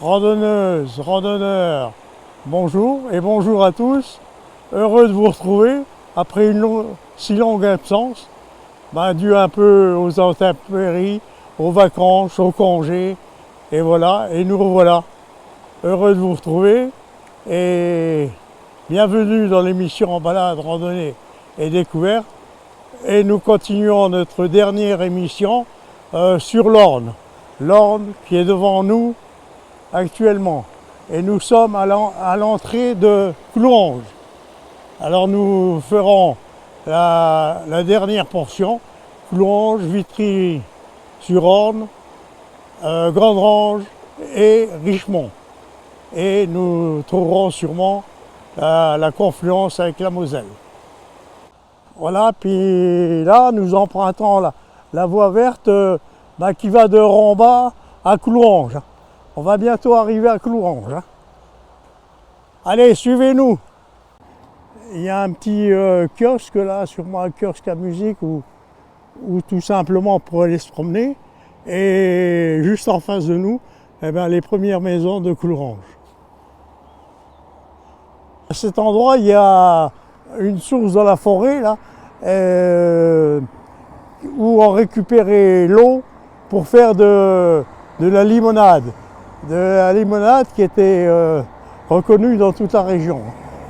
Randonneuses, randonneurs, bonjour et bonjour à tous. Heureux de vous retrouver après une si longue absence, dû un peu aux intempéries, aux vacances, aux congés. Et voilà, et nous revoilà. Heureux de vous retrouver et bienvenue dans l'émission En balade, randonnée et découverte. Et nous continuons notre dernière émission sur l'Orne. L'Orne qui est devant nous actuellement. Et nous sommes à l'entrée de Coulanges. Alors nous ferons la dernière portion, Coulanges, Vitry-sur-Orne, Gandrange et Richemont. Et nous trouverons sûrement la confluence avec la Moselle. Voilà, puis là nous empruntons la voie verte qui va de Rombat à Coulanges. On va bientôt arriver à Coulanges. Allez, suivez-nous. Il y a un petit kiosque là, sûrement un kiosque à musique ou tout simplement pour aller se promener. Et juste en face de nous, les premières maisons de Coulanges. À cet endroit, il y a une source dans la forêt là, où on récupérait l'eau pour faire de la limonade. De la limonade qui était reconnue dans toute la région.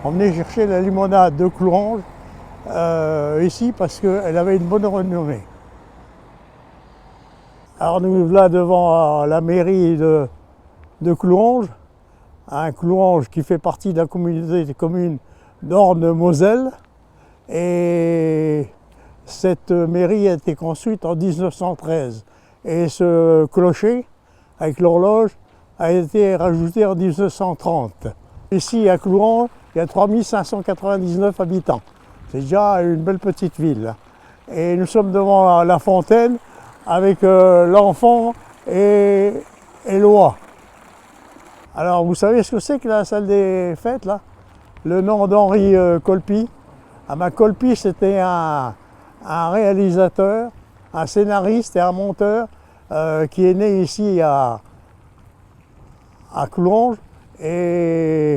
On venait chercher la limonade de Coulanges ici parce qu'elle avait une bonne renommée. Alors nous voilà devant la mairie de Coulanges, Coulanges qui fait partie de la communauté des communes d'Orne-Moselle. Et cette mairie a été construite en 1913. Et ce clocher, avec l'horloge, a été rajouté en 1930. Ici à Coulanges, il y a 3599 habitants. C'est déjà une belle petite ville. Et nous sommes devant la fontaine avec l'enfant et Éloi. Alors vous savez ce que c'est que la salle des fêtes là? Le nom d'Henri Colpi. Colpi c'était un réalisateur, un scénariste et un monteur qui est né ici à Coulanges, et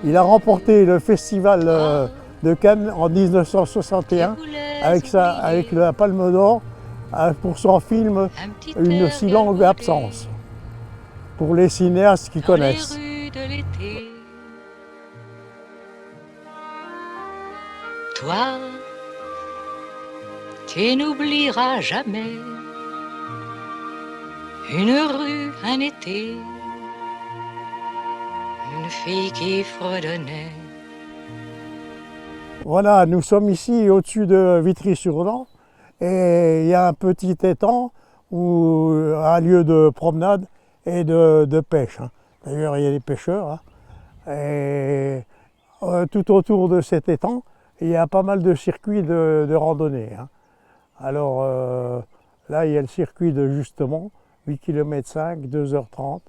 il a remporté le festival de Cannes en 1961 avec la Palme d'Or pour son film Une si longue absence, pour les cinéastes qui connaissent. Toi, tu n'oublieras jamais une rue, un été, une fille qui fredonnait. Voilà, nous sommes ici au-dessus de Vitry-sur-Orne et il y a un petit étang où un lieu de promenade et de pêche. D'ailleurs, il y a des pêcheurs. Et tout autour de cet étang, il y a pas mal de circuits de randonnée. Alors là, il y a le circuit de Justemont, 8 km 5, 2h30.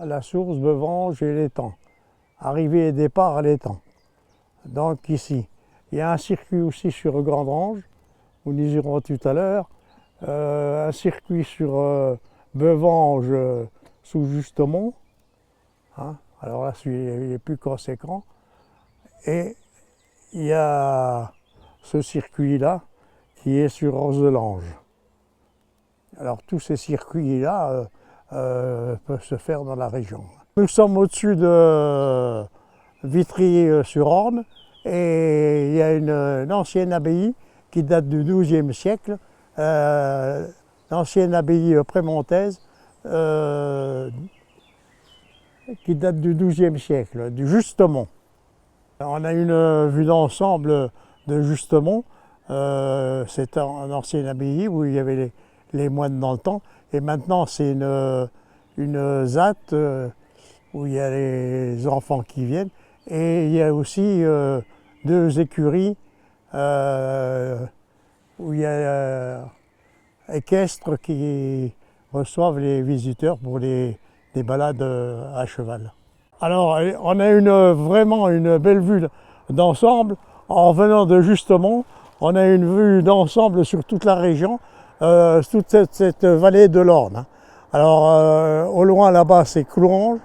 La source, Bevange et l'étang. Arrivée et départ à l'étang. Donc ici, il y a un circuit aussi sur Gandrange, où nous irons tout à l'heure. Un circuit sur Bevange sous Justemont. Alors là, il est plus conséquent. Et il y a ce circuit-là qui est sur Orzelange. Alors tous ces circuits-là peuvent se faire dans la région. Nous sommes au-dessus de Vitry-sur-Orne et il y a une ancienne abbaye qui date du XIIe siècle, l'ancienne abbaye prémontaise qui date du XIIe siècle, du Justemont. On a une vue d'ensemble de Justemont. C'est une ancienne abbaye où il y avait les moines dans le temps. Et maintenant, c'est une ZAT où il y a les enfants qui viennent. Et il y a aussi 2 écuries où il y a équestres qui reçoivent les visiteurs pour des balades à cheval. Alors, on a vraiment une belle vue d'ensemble. En venant de Justemont, on a une vue d'ensemble sur toute la région, toute cette vallée de l'Orne. Alors, au loin là-bas, c'est Coulanges,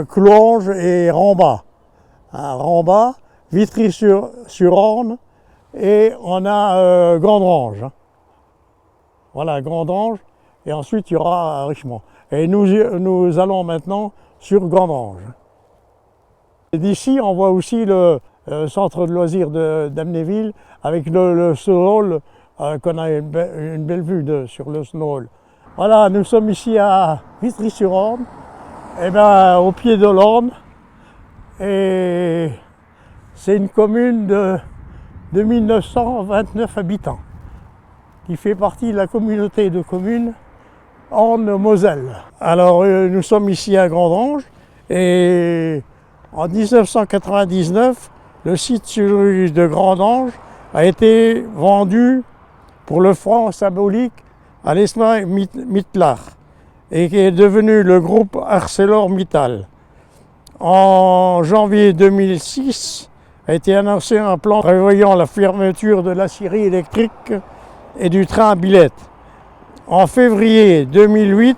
Coulanges et Rambas. Rambas, Vitry-sur-Orne, et on a Gandrange. Voilà, Gandrange, et ensuite il y aura Richemont. Et nous allons maintenant sur Gandrange. D'ici, on voit aussi le centre de loisirs d'Amnéville avec le Snowhall, qu'on a une belle vue sur le Snowhall. Voilà, nous sommes ici à Vitry-sur-Orne, et ben, au pied de l'Orne, et c'est une commune de 1929 habitants, qui fait partie de la communauté de communes Orne-Moselle. Alors nous sommes ici à Gandrange, et en 1999, le site de Grandange a été vendu pour le franc symbolique à l'ESMA-Mittelart et qui est devenu le groupe ArcelorMittal. En janvier 2006 a été annoncé un plan prévoyant la fermeture de l'aciérie électrique et du train à billets. En février 2008,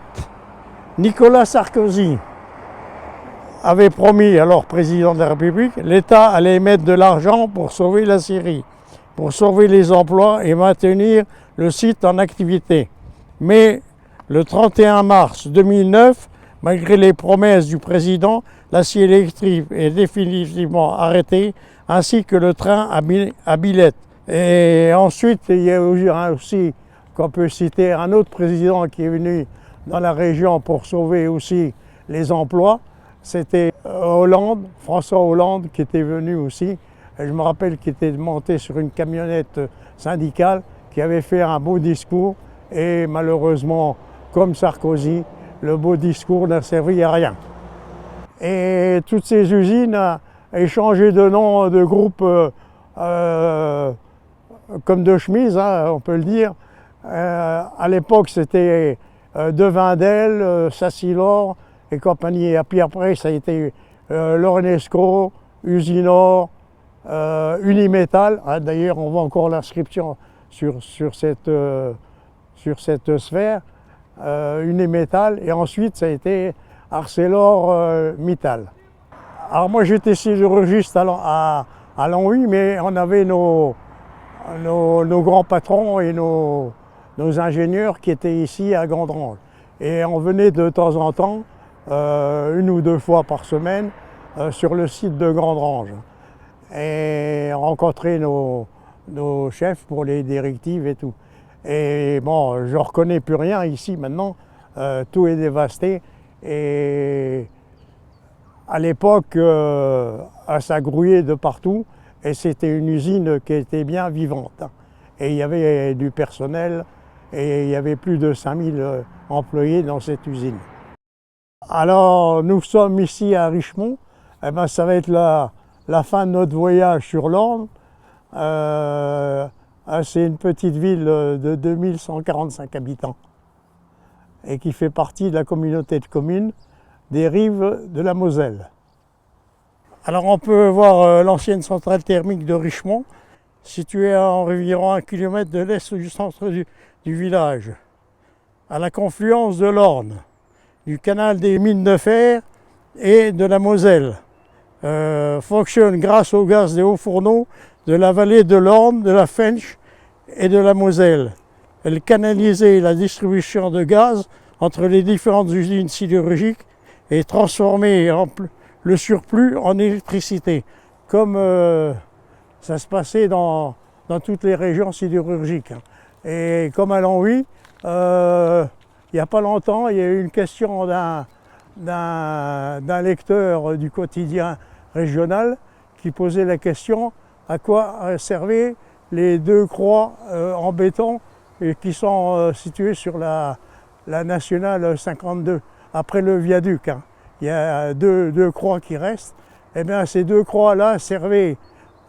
Nicolas Sarkozy avait promis, alors président de la République, l'État allait mettre de l'argent pour sauver l'aciérie, pour sauver les emplois et maintenir le site en activité. Mais le 31 mars 2009, malgré les promesses du président, l'acier électrique est définitivement arrêté, ainsi que le train à billets. Et ensuite, il y a aussi, qu'on peut citer, un autre président qui est venu dans la région pour sauver aussi les emplois. C'était Hollande, François Hollande, qui était venu aussi. Et je me rappelle qu'il était monté sur une camionnette syndicale, qui avait fait un beau discours. Et malheureusement, comme Sarkozy, le beau discours n'a servi à rien. Et toutes ces usines ont changé de nom de groupe comme de chemise, hein, on peut le dire. À l'époque, c'était Devindel, Sassilor et compagnie. Et puis après, ça a été Lornesco, Usinor, Unimetal. Hein, d'ailleurs, on voit encore l'inscription sur cette sphère, Unimetal. Et ensuite, ça a été ArcelorMittal. Alors moi, j'étais sidérurgiste à Longwy, mais on avait nos grands patrons et nos ingénieurs qui étaient ici à Gandrange. Et on venait de temps en temps, une ou deux fois par semaine, sur le site de Gandrange. Et rencontrer nos chefs pour les directives et tout. Et bon, je ne reconnais plus rien ici maintenant, tout est dévasté. Et à l'époque, ça grouillait de partout. Et c'était une usine qui était bien vivante. Et il y avait du personnel, et il y avait plus de 5000 employés dans cette usine. Alors, nous sommes ici à Richemont. Eh ben, ça va être la fin de notre voyage sur l'Orne. C'est une petite ville de 2145 habitants et qui fait partie de la communauté de communes des rives de la Moselle. Alors on peut voir l'ancienne centrale thermique de Richemont, située à environ 1 km de l'est du centre du village, à la confluence de l'Orne, du canal des mines de fer et de la Moselle. Fonctionne grâce au gaz des hauts fourneaux de la vallée de l'Orne, de la Fensch et de la Moselle. Elle canalisait la distribution de gaz entre les différentes usines sidérurgiques et transformait le surplus en électricité, comme ça se passait dans toutes les régions sidérurgiques. Et comme à Longwy, il n'y a pas longtemps, il y a eu une question d'un lecteur du quotidien régional qui posait la question à quoi servaient les deux croix en béton qui sont situées sur la nationale 52, après le viaduc. Hein. Il y a deux croix qui restent. Et bien ces deux croix-là servaient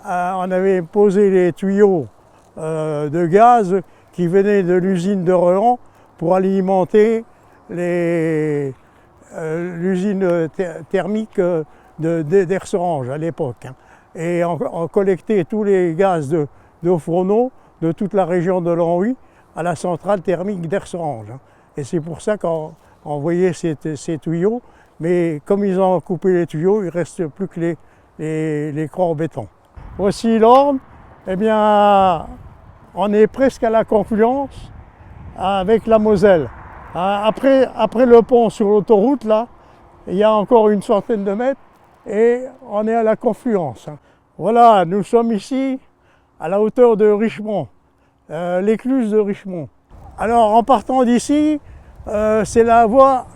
on avait posé les tuyaux de gaz qui venaient de l'usine de Rohan pour alimenter l'usine thermique d'Erserange à l'époque. Hein. Et on collectait tous les gaz de fourneaux de toute la région de Longwy à la centrale thermique d'Erserange. Hein. Et c'est pour ça qu'on voyait ces tuyaux. Mais comme ils ont coupé les tuyaux, il ne reste plus que les croix en béton. Voici l'Orne. Eh bien, on est presque à la confluence avec la Moselle. Après le pont sur l'autoroute, là, il y a encore une centaine de mètres et on est à la confluence. Voilà, nous sommes ici à la hauteur de Richemont, l'écluse de Richemont. Alors en partant d'ici, c'est la voie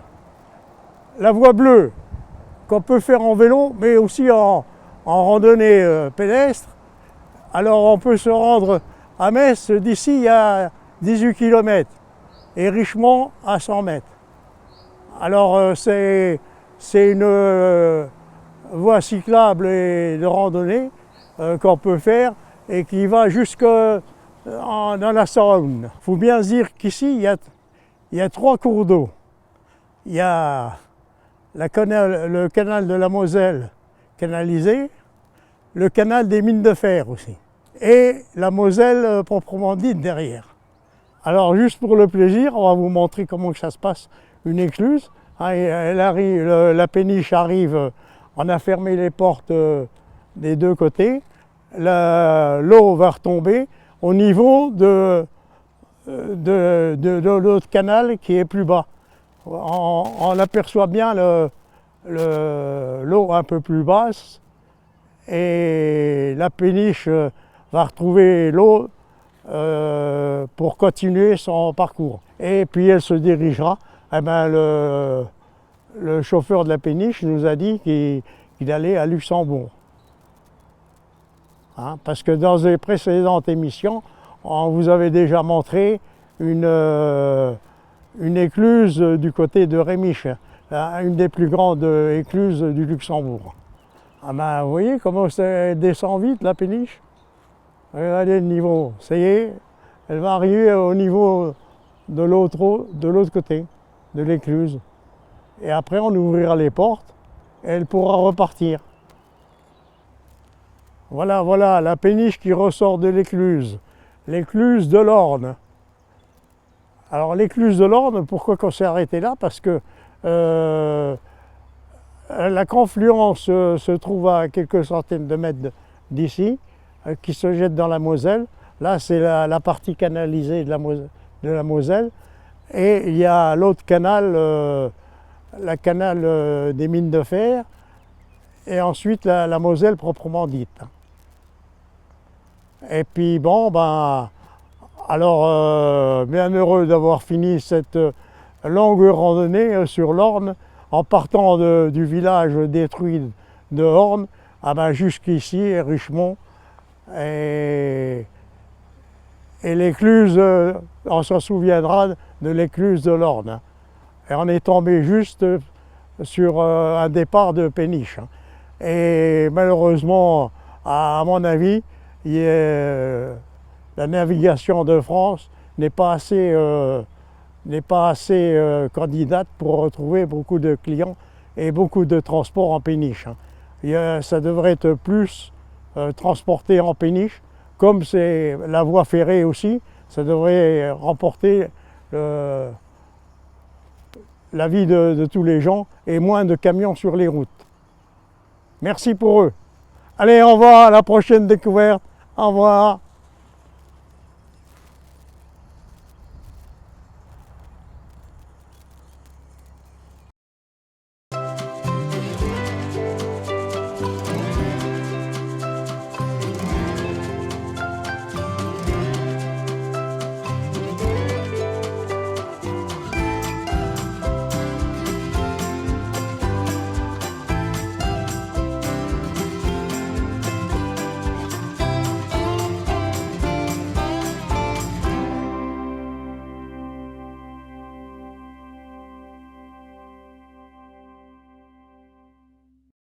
bleue qu'on peut faire en vélo, mais aussi en randonnée pédestre. Alors on peut se rendre à Metz, d'ici il y a 18 km et Richemont à 100 mètres. Alors c'est une voie cyclable et de randonnée qu'on peut faire et qui va jusque dans la Saône. Il faut bien se dire qu'ici il y a 3 cours d'eau. Il y a le canal de la Moselle canalisé, le canal des mines de fer aussi, et la Moselle proprement dite derrière. Alors juste pour le plaisir, on va vous montrer comment ça se passe, une écluse. Elle arrive, la péniche arrive, on a fermé les portes des deux côtés, l'eau va retomber au niveau de l'autre canal qui est plus bas. On aperçoit bien l'eau un peu plus basse et la péniche va retrouver l'eau pour continuer son parcours. Et puis elle se dirigera. Eh ben, le chauffeur de la péniche nous a dit qu'il allait à Luxembourg. Parce que dans les précédentes émissions, on vous avait déjà montré une écluse du côté de Rémiche, une des plus grandes écluses du Luxembourg. Vous voyez comment ça descend vite la péniche? Regardez le niveau, ça y est, elle va arriver au niveau de l'autre côté de l'écluse. Et après on ouvrira les portes et elle pourra repartir. Voilà la péniche qui ressort de l'écluse de l'Orne. Alors l'écluse de l'Orne, pourquoi qu'on s'est arrêté là? Parce que la confluence se trouve à quelques centaines de mètres d'ici, qui se jette dans la Moselle. Là c'est la partie canalisée de la Moselle. Et il y a l'autre canal, la canal des mines de fer, et ensuite la Moselle proprement dite. Et puis bon, alors bien heureux d'avoir fini cette longue randonnée sur l'Orne, en partant du village détruit de Orne, jusqu'ici, Richemont, et l'écluse, on s'en souviendra de l'écluse de l'Orne. Et on est tombé juste sur un départ de péniche. Et malheureusement, à mon avis, la navigation de France n'est pas assez candidate pour retrouver beaucoup de clients et beaucoup de transports en péniche. Ça devrait être plus transporté en péniche, comme c'est la voie ferrée aussi, ça devrait remporter la vie de tous les gens et moins de camions sur les routes. Merci pour eux. Allez, au revoir, à la prochaine découverte. Au revoir.